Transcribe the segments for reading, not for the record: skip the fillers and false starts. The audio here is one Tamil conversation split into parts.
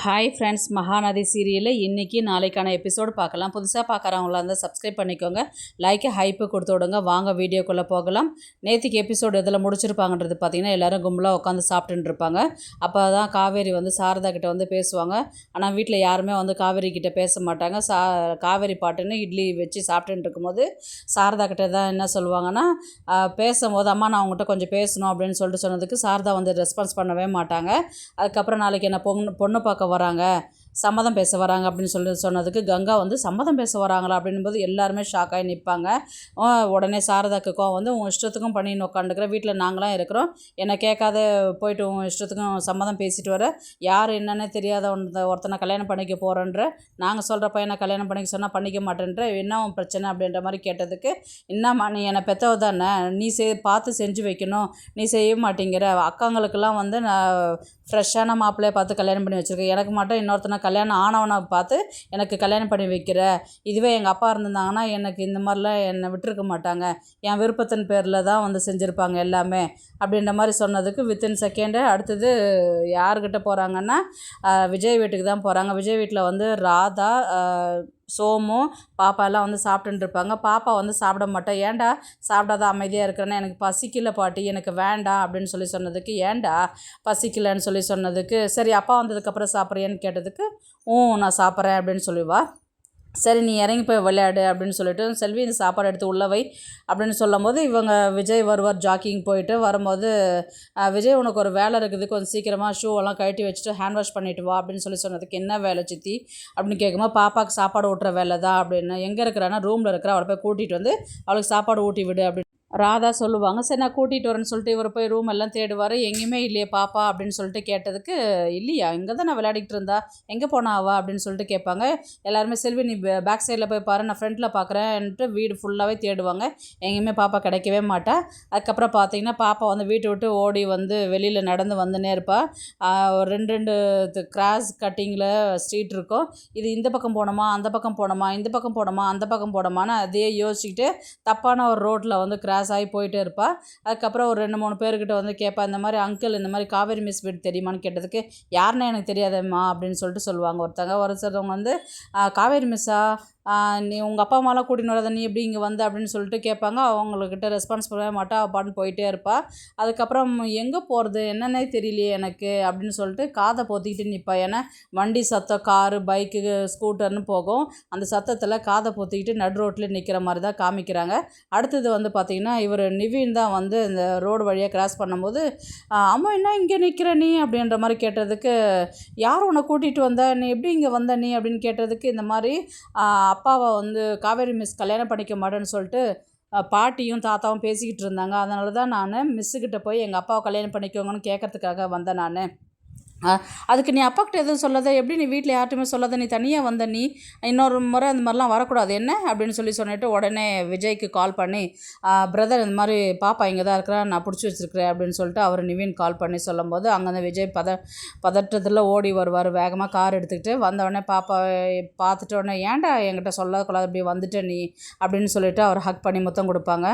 ஹாய் ஃப்ரெண்ட்ஸ், மகாநதி சீரியலில் இன்றைக்கி நாளைக்கான எபிசோடு பார்க்கலாம். புதுசாக பார்க்குறவங்களா இருந்தால் சப்ஸ்கிரைப் பண்ணிக்கோங்க, லைக்கு ஹைப்பு கொடுத்து விடுங்க. வாங்க வீடியோக்குள்ளே போகலாம். நேற்றுக்கு எபிசோடு இதில் முடிச்சிருப்பாங்கன்றது பார்த்திங்கன்னா எல்லோரும் கும்பலாக உட்காந்து சாப்பிட்டுன்னு இருப்பாங்க. அப்போ தான் காவேரி சாரதா கிட்டே பேசுவாங்க. ஆனால் வீட்டில் யாருமே காவேரி கிட்டே பேச மாட்டாங்க. காவேரி பாட்டுன்னு இட்லி வச்சு சாப்பிட்டுன்னு இருக்கும்போது சாரதா கிட்டே தான் என்ன சொல்லுவாங்கன்னா, பேசும்போது அம்மா நான் அவங்ககிட்ட கொஞ்சம் பேசணும் அப்படின்னு சொல்லிட்டு சொன்னதுக்கு சாரதா ரெஸ்பான்ஸ் பண்ணவே மாட்டாங்க. அதுக்கப்புறம் நாளைக்கு என்ன பொண்ணு பார்க்க வராங்க, சம்மதம் பேச வராங்க அப்படின்னு சொன்னதுக்கு கங்கா சம்மதம் பேச வராங்களா அப்படின்போது எல்லாருமே ஷாக்காகி நிற்பாங்க. உடனே சாரதாக்கு கோவம் உன் இஷ்டத்துக்கும் பண்ணின்னு உட்காந்துக்கிற, வீட்டில் நாங்களாம் இருக்கிறோம், என்னை கேட்காத போயிட்டு உன் இஷ்டத்துக்கும் சம்மதம் பேசிட்டு வர, யார் என்னன்னே தெரியாத ஒருத்தனை கல்யாணம் பண்ணிக்க போகிறேன்ற, நாங்கள் சொல்கிற பையனை கல்யாணம் பண்ணிக்க சொன்னால் பண்ணிக்க மாட்டேன்ற, என்ன உன் பிரச்சனை அப்படின்ற மாதிரி கேட்டதுக்கு, என்னம்மா நீ என்னை பெற்றவ தானே, நீ பார்த்து செஞ்சு வைக்கணும், நீ செய்ய மாட்டேங்கிற, அக்காங்களுக்கெல்லாம் நான் ஃப்ரெஷ்ஷான மாப்பிள்ளையை பார்த்து கல்யாணம் பண்ணி வச்சுருக்கேன், எனக்கு மட்டும் இன்னொருத்தனை கல்யாணம் ஆனவனை பார்த்து எனக்கு கல்யாணம் பண்ணி வைக்கிற, இதுவே எங்கள் அப்பா இருந்திருந்தாங்கன்னா எனக்கு இந்த மாதிரிலாம் என்னை விட்டுருக்க மாட்டாங்க, என் விருப்பத்தின் பேரில் தான் செஞ்சுருப்பாங்க எல்லாமே அப்படின்ற மாதிரி சொன்னதுக்கு வித்தின் செகண்டு அடுத்தது யார்கிட்ட போகிறாங்கன்னா விஜய் வீட்டுக்கு தான் போகிறாங்க. விஜய் வீட்டில் ராதா, சோமு, பாப்பா எல்லாம் சாப்பிட்டுன்னு இருப்பாங்க. பாப்பா சாப்பிட மாட்டேன், ஏன்டா சாப்பிடாத அமைதியாக இருக்கிறேன்னா, எனக்கு பசிக்கல பாட்டி, எனக்கு வேண்டாம் அப்படின்னு சொன்னதுக்கு, ஏன்டா பசிக்கலன்னு சொன்னதுக்கு, சரி அப்பா வந்ததுக்கப்புறம் சாப்பிட்றியான்னு கேட்டதுக்கு, நான் சாப்பிட்றேன் அப்படின்னு சொல்லுவா. சரி நீ இறங்கி போய் விளையாடு அப்படின்னு சொல்லிட்டு, செல்வி இந்த சாப்பாடு எடுத்து உள்ள வை அப்படின்னு சொல்லும்போது விஜய் வருவார். ஜாக்கிங் போயிட்டு வரும்போது, விஜய் உனக்கு ஒரு வேலை இருக்குது, கொஞ்சம் சீக்கிரமாக ஷூவெல்லாம் கழட்டி வச்சுட்டு ஹேண்ட் வாஷ் பண்ணிவிட்டு வா அப்படின்னு சொன்னதுக்கு, என்ன வேலை சித்தி அப்படின்னு கேட்கும்போது, பாப்பாவுக்கு சாப்பாடு ஊட்டுற வேலை தான் அப்படின்னு. எங்கே இருக்கிறான்னா ரூமில் இருக்கிற, அவளை போய் கூட்டிகிட்டு அவளுக்கு சாப்பாடு ஊட்டி விடு அப்படின்னு ராதா சொல்லுவாங்க. சரி நான் கூட்டிகிட்டு வரேன்னு சொல்லிட்டு இவர் போய் ரூம் எல்லாம் தேடுவார். எங்கேயுமே இல்லையே பாப்பா அப்படின்னு சொல்லிட்டு கேட்டதுக்கு, இல்லையா இங்கே தான் நான் விளையாடிக்கிட்டு இருந்தா, எங்கே போனாவா அப்படின்னு சொல்லிட்டு கேட்பாங்க. எல்லாருமே செல்வி நீ பேக் சைடில் போய் பாரு, நான் ஃப்ரண்ட்டில் பார்க்குறேன்ட்டு வீடு ஃபுல்லாகவே தேடுவாங்க. எங்கேயுமே பாப்பா கிடைக்கவே மாட்டா. அதுக்கப்புறம் பார்த்தீங்கன்னா பாப்பா வீட்டை விட்டு ஓடி வெளியில் நடந்து வந்துனே இருப்பாள். ரெண்டு கிராஸ் கட்டிங்கில் ஸ்ட்ரீட் இருக்கும். இது இந்த பக்கம் போனோமா அந்த பக்கம் போனோமா, இந்த பக்கம் போனோமா அந்த பக்கம் போனோமான்னு அதே யோசிச்சுக்கிட்டு தப்பான ஒரு ரோட்டில் கிராஸ் ஆகி போயிட்டே இருப்பாள். அதுக்கப்புறம் ஒரு 2-3 பேர்கிட்ட கேட்பா, இந்த மாதிரி அங்கிள் இந்த மாதிரி காவேரி மிஸ் வீடு தெரியுமான்னு கேட்டதுக்கு, யாருன்னா எனக்கு தெரியாதம்மா அப்படின்னு சொல்லிட்டு சொல்லுவாங்க. ஒருத்தவங்க காவேரி மிஸ்ஸா, நீ உங்கள் அப்பா அம்மாலாம் கூட்டின்னு வராத, நீ எப்படி இங்கே அப்படின்னு சொல்லிட்டு கேட்பாங்க. அவங்கக்கிட்ட ரெஸ்பான்ஸ் பண்ணவே மாட்டா, பாட்டுன்னு போயிட்டே இருப்பாள். அதுக்கப்புறம் எங்கே போகிறது என்னன்னே தெரியலையே எனக்கு அப்படின்னு சொல்லிட்டு காதை பொத்திக்கிட்டு நிற்பா. ஏன்னா வண்டி சத்தம், காரு, பைக்கு, ஸ்கூட்டர்னு போகும். அந்த சத்தத்தில் காதை பொத்திக்கிட்டு நடு ரோட்டில் நிற்கிற மாதிரி தான் காமிக்கிறாங்க. அடுத்தது பார்த்திங்கன்னா இவர் நிவின் தான் இந்த ரோடு வழியாக கிராஸ் பண்ணும்போது, அம்மா என்ன இங்கே நிற்கிற நீ அப்படின்ற மாதிரி கேட்டதுக்கு, யார் உன்னை கூட்டிகிட்டு வந்த, நீ எப்படி இங்கே வந்த நீ அப்படின்னு கேட்டதுக்கு, இந்த மாதிரி அப்பாவை காவேரி மிஸ் கல்யாணம் பண்ணிக்க மாட்டேன்னு சொல்லிட்டு பாட்டியும் தாத்தாவும் பேசிக்கிட்டு இருந்தாங்க. அதனால தான் நான் மிஸ்ஸுக்கிட்ட போய் எங்கள் அப்பாவை கல்யாணம் பண்ணிக்கோங்கன்னு கேட்கறதுக்காக வந்தேன் நான். அதுக்கு நீ அப்பாக்கிட்ட எதுவும் சொல்லாத, எப்படி நீ வீட்டில் யார்ட்டுமே சொல்லாத, நீ தனியாக நீ இன்னொரு முறை அந்த மாதிரிலாம் வரக்கூடாது என்ன அப்படின்னு சொல்லிட்டு உடனே விஜய்க்கு கால் பண்ணி, பிரதர் இந்த மாதிரி பாப்பா இங்கே தான் இருக்கிறா, நான் பிடிச்சி வச்சுருக்கிறேன் அப்படின்னு சொல்லிட்டு அவர் நிவின் கால் பண்ணி சொல்லும்போது, அங்கே விஜய் பதற்றத்தில் ஓடி வருவார். வேகமாக கார் எடுத்துக்கிட்டு வந்தவுடனே பாப்பாவை பார்த்துட்டோடனே, ஏன்டா என்கிட்ட சொல்லக்கூடாது, இப்படி வந்துட்ட நீ அப்படின்னு சொல்லிட்டு அவர் ஹக் பண்ணி முத்தம் கொடுப்பாங்க.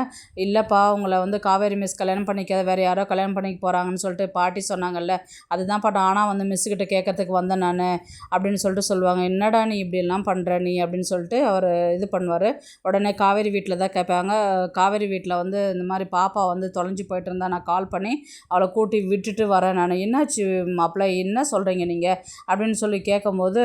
இல்லைப்பா உங்களை காவேரி மிஸ் கல்யாணம் பண்ணிக்காத, வேறு யாரோ கல்யாணம் பண்ணிக்க போகிறாங்கன்னு சொல்லிட்டு பாட்டி சொன்னாங்கல்ல, அதுதான் பாட்டா, ஆனால் மிஸ்ஸுக்கிட்ட கேட்கறதுக்கு வந்தேன் நான் அப்படின்னு சொல்லிட்டு சொல்லுவாங்க. என்னடா நீ இப்படிலாம் பண்ணுற நீ அப்படின்னு சொல்லிட்டு அவர் இது பண்ணுவார். உடனே காவேரி வீட்டில் தான் கேட்பாங்க. காவேரி வீட்டில் இந்த மாதிரி பாப்பா தொலைஞ்சி போயிட்டு இருந்தா, நான் கால் பண்ணி அவளை கூட்டி விட்டுட்டு வரேன் நான், என்னாச்சு மாப்பிள்ளை என்ன சொல்கிறீங்க நீங்கள் அப்படின்னு சொல்லி கேட்கும்போது,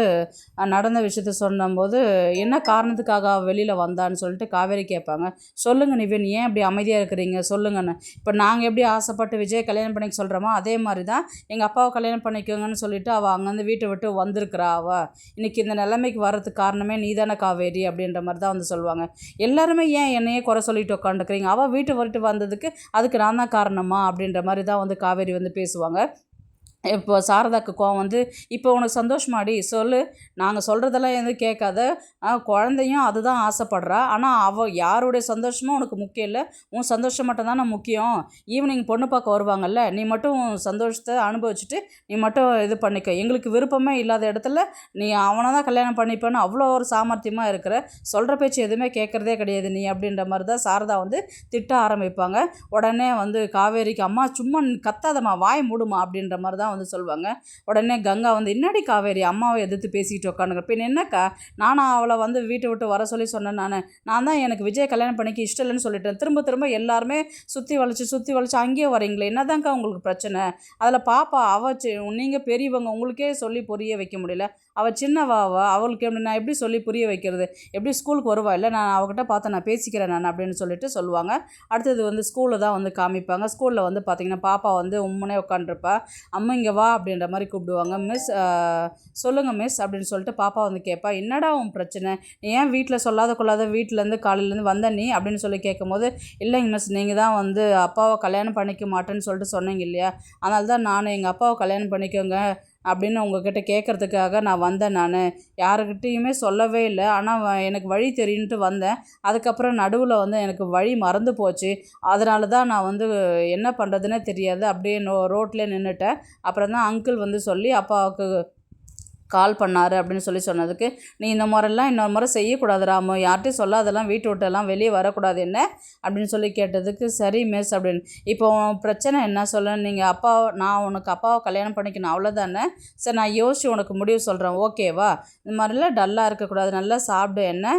நடந்த விஷயத்த சொன்னபோது என்ன காரணத்துக்காக வெளியில் வந்தான்னு சொல்லிட்டு காவேரி கேட்பாங்க. சொல்லுங்கள் நிவின், ஏன் அப்படி அமைதியாக இருக்கிறீங்க சொல்லுங்கன்னு. இப்போ நாங்கள் எப்படி ஆசைப்பட்டு விஜய் கல்யாணம் பண்ணிக்க சொல்கிறோமோ அதே மாதிரி தான் எங்கள் அப்பாவை கல்யாணம் பண்ணிக்கோங்கன்னு சொல்லிட்டு அவள் அங்கேருந்து வீட்டை விட்டு வந்திருக்கிறா. அவள் இன்றைக்கி இந்த நிலைமைக்கு வர்றதுக்கு காரணமே நீ தானே காவேரி அப்படின்ற மாதிரி தான் சொல்லுவாங்க. எல்லாருமே ஏன் என்னையே குறை சொல்லிட்டு உட்காந்துக்கிறீங்க, அவள் வீட்டை விட்டு வந்ததுக்கு அதுக்கு நான் தான் காரணமா அப்படின்ற மாதிரி தான் காவேரி பேசுவாங்க. இப்போ சாரதாக்கு கோவம் இப்போ உனக்கு சந்தோஷமாடி சொல்லு, நாங்கள் சொல்கிறதெல்லாம் எதுவும் கேட்காத, குழந்தையும் அதுதான் ஆசைப்படுறா, ஆனால் அவள் யாருடைய சந்தோஷமும் உனக்கு முக்கியம் இல்லை, உன் சந்தோஷம் மட்டும் தானே முக்கியம். ஈவினிங் பொண்ணு பார்க்க வருவாங்கல்ல, நீ மட்டும் சந்தோஷத்தை அனுபவிச்சுட்டு நீ மட்டும் இது பண்ணிக்க, எங்களுக்கு விருப்பமே இல்லாத இடத்துல நீ அவனை தான் கல்யாணம் பண்ணிப்பேன்னு அவ்வளோ ஒரு சாமர்த்தியமாக இருக்கிற, சொல்கிற பேச்சு எதுவுமே கேட்குறதே கிடையாது நீ அப்படின்ற மாதிரி தான் சாரதா திட்ட ஆரம்பிப்பாங்க. உடனே காவேரிக்கு, அம்மா சும்மா கத்தாதம்மா வாய் மூடுமா அப்படின்ற மாதிரி தான் தான் வந்து சொல்லுவாங்க. உடனே கங்கா வந்து என்னடி காவேரி அம்மாவை எதிர்த்து பேசிக்கிட்டு உட்காந்துங்க, பின் என்னக்கா நானும் அவளை வந்து வீட்டை விட்டு வர சொல்லி சொன்னேன், நான் தான் எனக்கு விஜய் கல்யாணம் பண்ணிக்க இஷ்டம் இல்லைன்னு சொல்லிட்டேன். திரும்ப திரும்ப எல்லாருமே சுற்றி வளைச்சு அங்கேயே வரீங்களே, என்னதான்க்கா உங்களுக்கு பிரச்சனை? அதில் பாப்பா நீங்கள் பெரியவங்க, உங்களுக்கே சொல்லி புரிய வைக்க முடியல, அவள் சின்னவாவா, அவளுக்கு எப்படி நான் எப்படி சொல்லி புரிய வைக்கிறது, எப்படி ஸ்கூலுக்கு வருவா, இல்லை நான் அவகிட்ட பார்த்து நான் பேசிக்கிறேன் அப்படின்னு சொல்லிட்டு சொல்லுவாங்க. அடுத்தது வந்து ஸ்கூலில் தான் வந்து காமிப்பாங்க. ஸ்கூலில் வந்து பார்த்திங்கன்னா பாப்பா வந்து உம்முனே உட்காந்துருப்பா. அம்மா இங்கே வா அப்படின்ற மாதிரி கூப்பிடுவாங்க. மிஸ் சொல்லுங்கள் மிஸ் அப்படின்னு சொல்லிட்டு பாப்பா வந்து கேட்பா, என்னடா உன் பிரச்சனை, ஏன் வீட்டில் சொல்லாத கொள்ளாத வீட்டிலேருந்து காலையிலேருந்து வந்த நீ அப்படின்னு சொல்லி கேட்கும்போது, இல்லைங்க மிஸ் நீங்கள் தான் வந்து அப்பாவை கல்யாணம் பண்ணிக்க மாட்டேன்னு சொல்லிட்டு சொன்னீங்க இல்லையா, அதனால தான் நான் எங்கள் அப்பாவை கல்யாணம் பண்ணிக்கோங்க அப்படின்னு உங்ககிட்ட கேட்குறதுக்காக நான் வந்தேன். யாருக்கிட்டேயுமே சொல்லவே இல்லை, ஆனால் எனக்கு வழி தெரியுன்ட்டு வந்தேன். அதுக்கப்புறம் நடுவில் வந்து எனக்கு வழி மறந்து போச்சு. அதனால தான் நான் வந்து என்ன பண்ணுறதுன்னே தெரியாது, அப்படியே ரோட்லேயே நின்றுட்டேன். அப்புறம் தான் அங்கிள் வந்து சொல்லி அப்பாவுக்கு கால் பண்ணார் அப்படின்னு சொல்லி சொன்னதுக்கு, நீ இந்த மாதிரிலாம் இன்னொரு முறை செய்யக்கூடாது ராமு, யார்கிட்டையும் சொல்லாதெல்லாம், வீட்டு விட்டெல்லாம் வெளியே வரக்கூடாது என்ன அப்படின்னு சொல்லி கேட்டதுக்கு, சரி மிஸ் அப்படின்னு. இப்போ பிரச்சனை என்ன சொல்ல, நான் உனக்கு அப்பாவை கல்யாணம் பண்ணிக்கணும் அவ்வளோதானே, சரி நான் யோசிச்சு உனக்கு முடிவு சொல்கிறேன் ஓகேவா, இந்த மாதிரிலாம் டல்லாக இருக்கக்கூடாது, நல்லா சாப்பிடு என்ன,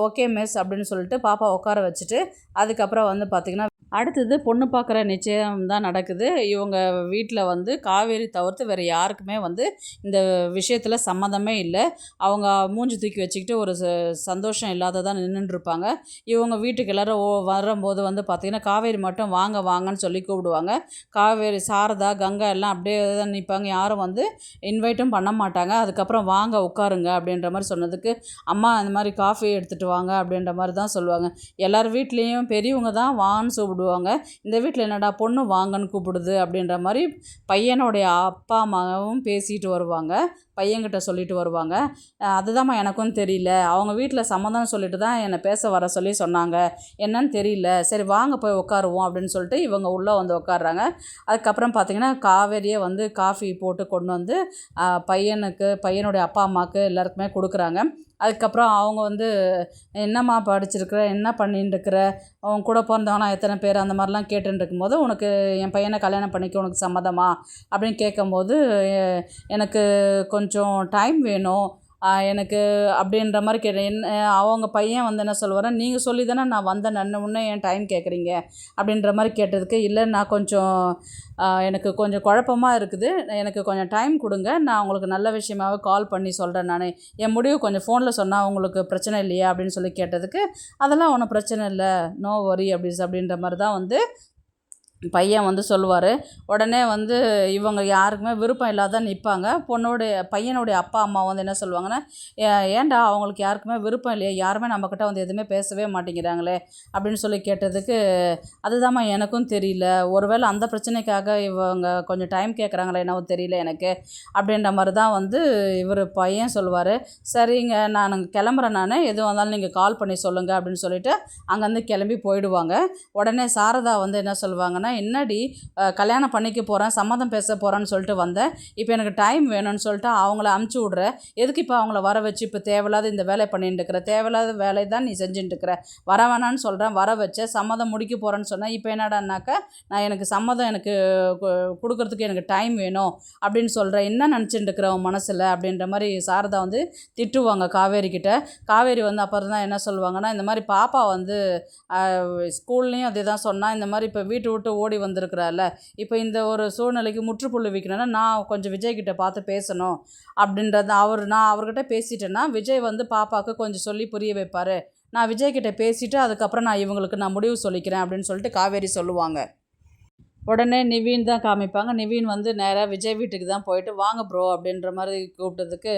ஓகே மிஸ் அப்படின்னு சொல்லிட்டு பாப்பா உட்கார வச்சுட்டு, அதுக்கப்புறம் வந்து பார்த்திங்கன்னா அடுத்தது பொண்ணு பார்க்குற நிச்சயம் தான் நடக்குது. இவங்க வீட்டில் வந்து காவேரி தவிர்த்து வேறு யாருக்குமே வந்து இந்த விஷயத்தில் சம்மதமே இல்லை. அவங்க மூஞ்சி தூக்கி வச்சுக்கிட்டு ஒரு சந்தோஷம் இல்லாததான் நின்றுட்டுருப்பாங்க. இவங்க வீட்டுக்கு எல்லோரும் வரும்போது வந்து பார்த்திங்கன்னா காவேரி மட்டும் வாங்க வாங்கன்னு சொல்லி கூப்பிடுவாங்க. காவேரி, சாரதா, கங்கா எல்லாம் அப்படியே தான் நிற்பாங்க, யாரும் வந்து இன்வைட்டும் பண்ண மாட்டாங்க. அதுக்கப்புறம் வாங்க உட்காருங்க அப்படின்ற மாதிரி சொன்னதுக்கு, அம்மா இந்த மாதிரி காஃபி எடுத்துகிட்டு வாங்க அப்படின்ற மாதிரி தான் சொல்லுவாங்க. எல்லார் வீட்லேயும் பெரியவங்க தான் வான்னு கூப்பிடுவாங்க. இந்த வீட்டில் என்னடா பொண்ணு வாங்கன்னு கூப்பிடுது அப்படின்ற மாதிரி பையனுடைய அப்பா அம்மாவும் பேசிட்டு வருவாங்க, பையன்கிட்ட சொல்லிட்டு வருவாங்க. அதுதாம்மா எனக்கும் தெரியல, அவங்க வீட்டில் சம்மதம் சொல்லிட்டு தான் என்னை பேச வர சொல்லி சொன்னாங்க, என்னன்னு தெரியல, சரி வாங்க போய் உட்காருவோம் அப்படின்னு சொல்லிட்டு இவங்க உள்ளே வந்து உட்காடுறாங்க. அதுக்கப்புறம் பார்த்திங்கன்னா காவேரியே வந்து காஃபி போட்டு கொண்டு வந்து பையனுடைய அப்பா அம்மாவுக்கு எல்லாருக்குமே கொடுக்குறாங்க. அதுக்கப்புறம் அவங்க வந்து என்னம்மா படிச்சிருக்கிற, என்ன பண்ணிட்டு இருக்கிற, உன் கூட பிறந்தவனா எத்தனை பேர், அந்த மாதிரிலாம் கேட்டுன்னு இருக்கும்போது, உனக்கு என் பையனை கல்யாணம் பண்ணிக்க உனக்கு சம்மதமா அப்படின்னு கேட்கும்போது, எனக்கு கொஞ்சம் டைம் வேணும் எனக்கு அப்படின்ற மாதிரி கேட்டேன். அவங்க பையன் வந்து என்ன சொல்லுவார், நீங்கள் சொல்லி தானே நான் வந்தேன், முன்னே ஏன் டைம் கேட்குறீங்க அப்படின்ற மாதிரி கேட்டதுக்கு, இல்லை நான் கொஞ்சம் எனக்கு கொஞ்சம் குழப்பமாக இருக்குது, எனக்கு கொஞ்சம் டைம் கொடுங்க, நான் உங்களுக்கு நல்ல விஷயமாகவே கால் பண்ணி சொல்கிறேன், என் முடிவு கொஞ்சம் ஃபோனில் சொன்னால் உங்களுக்கு பிரச்சனை இல்லையா அப்படின்னு சொல்லி கேட்டதுக்கு, அதெல்லாம் ஒன்றும் பிரச்சனை இல்லை, நோ வரி அப்படின்ற மாதிரி தான் வந்து பையன் வந்து சொல்லுவார். உடனே வந்து இவங்க யாருக்குமே விருப்பம் இல்லாத நிற்பாங்க. பையனுடைய அப்பா அம்மா வந்து என்ன சொல்லுவாங்கன்னா, ஏன்டா அவங்களுக்கு யாருக்குமே விருப்பம் இல்லையா, யாருமே நம்மக்கிட்ட வந்து எதுவுமே பேசவே மாட்டேங்கிறாங்களே அப்படின்னு சொல்லி கேட்டதுக்கு, அதுதாம்மா எனக்கும் தெரியல, ஒருவேளை அந்த பிரச்சனைக்காக இவங்க கொஞ்சம் டைம் கேட்குறாங்களே என்னவோ தெரியல எனக்கு அப்படின்ற மாதிரி தான் வந்து இவர் பையன் சொல்லுவார். சரிங்க நான் கிளம்புறேன், எதுவும் வந்தாலும் நீங்கள் கால் பண்ணி சொல்லுங்கள் அப்படின்னு சொல்லிவிட்டு அங்கேருந்து கிளம்பி போயிடுவாங்க. உடனே சாரதா வந்து என்ன சொல்லுவாங்கன்னா, என்னடி கல்யாணம் பண்ணிக்க போகிறேன், சம்மதம் பேச போகிறேன்னு சொல்லிட்டு வந்தேன், இப்போ எனக்கு டைம் வேணும்னு சொல்லிட்டு அவங்கள அமுச்சு விட்ற, எதுக்கு இப்போ அவங்கள வர வச்சு இப்போ தேவையில்லாத இந்த வேலை பண்ணிட்டு இருக்கிற, தேவையில்லாத வேலை தான் நீ செஞ்சுட்டு இருக்கிற, வர வேணான்னு சொல்கிறேன், வர வச்ச சம்மதம் முடிக்க போகிறேன்னு சொன்னேன், இப்போ என்னடான்னாக்கா எனக்கு சம்மதம் எனக்கு கொடுக்கறதுக்கு எனக்கு டைம் வேணும் அப்படின்னு சொல்கிறேன், என்ன நினச்சிட்டு இருக்கிற உன் மனசில் அப்படின்ற மாதிரி சாரதா வந்து திட்டுவாங்க காவேரி கிட்ட. காவேரி வந்து அப்புறம் தான் என்ன சொல்லுவாங்கன்னா, இந்த மாதிரி பாப்பா வந்து ஸ்கூல்லையும் அதே தான் சொன்னால், இந்த மாதிரி இப்போ வீட்டு விட்டு ஓடி வந்திருக்கிறாள், இப்போ இந்த ஒரு சூழ்நிலைக்கு முற்றுப்புள்ளி வைக்கணும்னா நான் கொஞ்சம் விஜய்கிட்ட பார்த்து பேசணும் அப்படின்றது, நான் அவர்கிட்ட பேசிட்டேன்னா விஜய் வந்து பாப்பாவுக்கு கொஞ்சம் சொல்லி புரிய வைப்பார், நான் விஜய்கிட்ட பேசிவிட்டு அதுக்கப்புறம் நான் இவங்களுக்கு நான் முடிவு சொல்லிக்கிறேன் அப்படின்னு சொல்லிட்டு காவேரி சொல்லுவாங்க. உடனே நிவீன் தான் காமிப்பாங்க. நிவீன் வந்து நேராக விஜய் வீட்டுக்கு தான் போயிட்டு, வாங்க ப்ரோ அப்படின்ற மாதிரி கூப்பிட்டதுக்கு,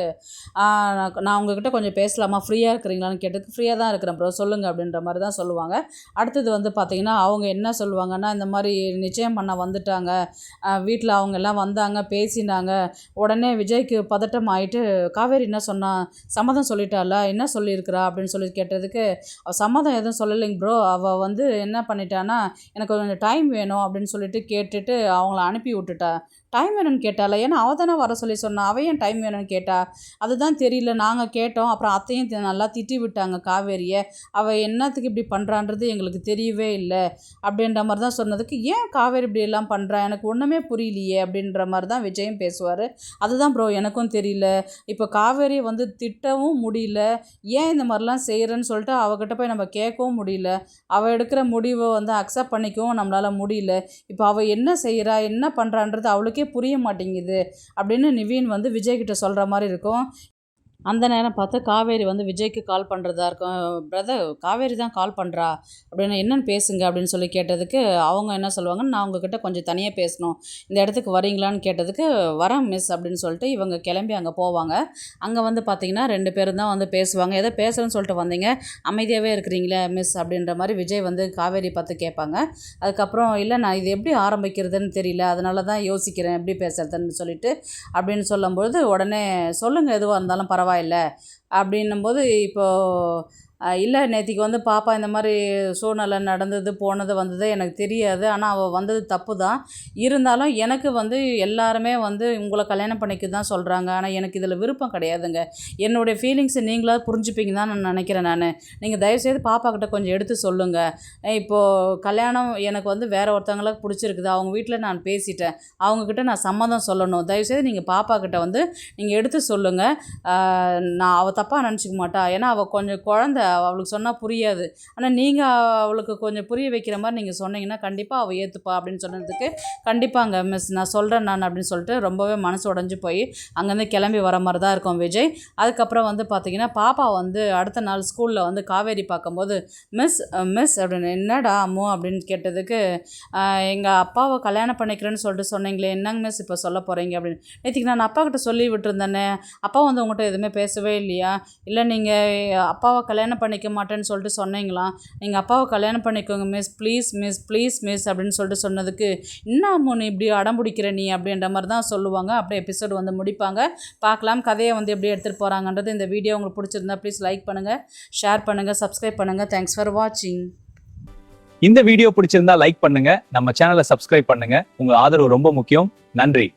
நான் உங்ககிட்ட கொஞ்சம் பேசலாமா, ஃப்ரீயாக இருக்கிறீங்களான்னு கேட்டதுக்கு, ஃப்ரீயாக தான் இருக்கிறேன் ப்ரோ சொல்லுங்கள் அப்படின்ற மாதிரி தான் சொல்லுவாங்க. அடுத்தது வந்து பார்த்திங்கன்னா அவங்க என்ன சொல்லுவாங்கன்னா, இந்த மாதிரி நிச்சயம் பண்ண வந்துட்டாங்க, வீட்டில் அவங்க எல்லாம் வந்தாங்க பேசினாங்க. உடனே விஜய்க்கு பதட்டம் ஆகிட்டு, காவேரி என்ன சொன்னா, சம்மதம் சொல்லிட்டாளா, என்ன சொல்லியிருக்கிறா அப்படின்னு சொல்லி கேட்டதுக்கு, அவள் சம்மதம் எதுவும் சொல்லலைங்க ப்ரோ, அவள் வந்து என்ன பண்ணிட்டான்னா எனக்கு கொஞ்சம் டைம் வேணும் அப்படின்னு சொல்லிட்டு கேட்டுட்டு அவங்கள அனுப்பி விட்டுட்டா, டைம் வேணும்னு கேட்டால, ஏன்னா அவள் தானே வர சொல்லி சொன்னா, அவள் ஏன் டைம் வேணும்னு கேட்டா? அதுதான் தெரியல, நாங்கள் கேட்டோம். அப்புறம் அத்தையும் நல்லா திட்டி விட்டாங்க காவேரியை. அவள் என்னத்துக்கு இப்படி பண்ணுறான்றது எங்களுக்கு தெரியவே இல்லை அப்படின்ற மாதிரி தான் சொன்னதுக்கு, ஏன் காவேரி இப்படி எல்லாம் பண்ணுறா, எனக்கு ஒன்றுமே புரியலையே அப்படின்ற மாதிரி தான் விஜயும் பேசுவார். அதுதான் ப்ரோ எனக்கும் தெரியல, இப்போ காவேரி வந்து திட்டவும் முடியல, ஏன் இந்த மாதிரிலாம் செய்கிறேன்னு சொல்லிட்டு அவகிட்ட போய் நம்ம கேட்கவும் முடியல, அவள் எடுக்கிற முடிவை வந்து அக்செப்ட் பண்ணிக்கவும் நம்மளால் முடியல. இப்போ அவள் என்ன செய்கிறா, என்ன பண்ணுறான்றது அவளுக்கே புரிய மாட்டேங்குது அப்படின்னு நிவின் வந்து விஜய்கிட்ட சொல்கிற மாதிரி இருக்கும். அந்த நேரம் பார்த்து காவேரி வந்து விஜய்க்கு கால் பண்ணுறதா இருக்கும். பிரதர், காவேரி தான் கால் பண்ணுறா அப்படின்னு, என்னன்னு பேசுங்க அப்படின்னு சொல்லி கேட்டதுக்கு, அவங்க என்ன சொல்லுவாங்கன்னு, நான் உங்ககிட்ட கொஞ்சம் தனியாக பேசணும், இந்த இடத்துக்கு வரீங்களான்னு கேட்டதுக்கு, வரேன் மிஸ் அப்படின்னு சொல்லிட்டு இவங்க கிளம்பி அங்கே போவாங்க. அங்கே வந்து பார்த்திங்கன்னா 2 பேரும் தான் வந்து பேசுவாங்க. ஏதோ பேசுகிறேன்னு சொல்லிட்டு வந்தீங்க, அமைதியாகவே இருக்கிறீங்களே மிஸ் அப்படின்ற மாதிரி விஜய் வந்து காவேரி பார்த்து கேட்பாங்க. அதுக்கப்புறம், இல்லை நான் இது எப்படி ஆரம்பிக்கிறதுன்னு தெரியல, அதனால தான் யோசிக்கிறேன் எப்படி பேசுறதுன்னு சொல்லிட்டு அப்படின்னு சொல்லும்பொழுது, உடனே சொல்லுங்கள் எதுவாக இருந்தாலும் பரவாயில்ல அப்படின்னும்போது, இப்போது இல்லை நேத்திக்கு வந்து பாப்பா இந்த மாதிரி சூழ்நிலை நடந்தது போனது வந்தது எனக்கு தெரியாது, ஆனால் அவள் வந்தது தப்பு தான், இருந்தாலும் எனக்கு வந்து எல்லாருமே வந்து உங்களை கல்யாணம் பண்ணிக்க தான் சொல்கிறாங்க, ஆனால் எனக்கு இதில் விருப்பம் கிடையாதுங்க, என்னுடைய ஃபீலிங்ஸை நீங்களாவது புரிஞ்சுப்பீங்க தான் நான் நினைக்கிறேன். நீங்கள் தயவுசெய்து பாப்பா கிட்ட கொஞ்சம் எடுத்து சொல்லுங்கள், இப்போது கல்யாணம் எனக்கு வந்து வேறு ஒருத்தவங்களுக்கு பிடிச்சிருக்குது, அவங்க வீட்டில் நான் பேசிட்டேன், அவங்கக்கிட்ட நான் சம்மதம் சொல்லணும், தயவுசெய்து நீங்கள் பாப்பா கிட்ட வந்து நீங்கள் எடுத்து சொல்லுங்கள், நான் அவள் தப்பாக நினச்சிக்க மாட்டா, ஏன்னா அவள் கொஞ்சம் குழந்தை, அவளுக்கு சொன்னால் புரியாது, ஆனால் நீங்கள் அவளுக்கு கொஞ்சம் புரிய வைக்கிற மாதிரி நீங்கள் சொன்னீங்கன்னா கண்டிப்பாக அவள் ஏற்றுப்பா அப்படின்னு சொன்னதுக்கு, கண்டிப்பாங்க மிஸ் நான் சொல்கிறேன் நான் அப்படின்னு சொல்லிட்டு ரொம்பவே மனசு உடஞ்சி போய் அங்கேருந்து கிளம்பி வர மாதிரி தான் இருக்கும் விஜய். அதுக்கப்புறம் வந்து பார்த்திங்கன்னா பாப்பா வந்து அடுத்த நாள் ஸ்கூலில் வந்து காவேரி பார்க்கும்போது, மிஸ் மிஸ் அப்படின்னு, என்னடா அம்மு அப்படின்னு கேட்டதுக்கு, எங்கள் அப்பாவை கல்யாணம் பண்ணிக்கிறேன்னு சொல்லிட்டு சொன்னீங்களே, என்னங்க மிஸ் இப்போ சொல்ல போகிறீங்க அப்படின்னு, நேற்றுக்கு நான் அப்பா கிட்ட சொல்லி விட்டுருந்தேனே, அப்பா வந்து உங்கள்கிட்ட எதுவுமே பேசவே இல்லையா, இல்லை நீங்கள் அப்பாவை கல்யாணம் பண்ணிக்க மாட்டேன்னு சொல்லிட்டு சொன்னீங்களாம், நீங்கள் அப்பாவை கல்யாணம் பண்ணிக்கோங்க miss, please miss please miss அப்படின்னு சொல்லிட்டு சொன்னதுக்கு, இன்னும் நீ இப்படி அடம்பிடிக்கிற நீ அப்படின்ற மாதிரி தான் சொல்லுவாங்க. அப்படியே எபிசோடு வந்து முடிப்பாங்க. பார்க்கலாம் கதையை வந்து எப்படி எடுத்துகிட்டு போகிறாங்கன்றது. இந்த வீடியோ உங்களுக்கு பிடிச்சிருந்தா ப்ளீஸ் லைக் பண்ணுங்கள், ஷேர் பண்ணுங்கள், சப்ஸ்கிரைப் பண்ணுங்கள். தேங்க்ஸ் ஃபார் வாட்சிங். இந்த வீடியோ பிடிச்சிருந்தா லைக் பண்ணுங்க, நம்ம சேனலை சப்ஸ்கிரைப் பண்ணுங்க. உங்க ஆதரவு ரொம்ப முக்கியம். நன்றி.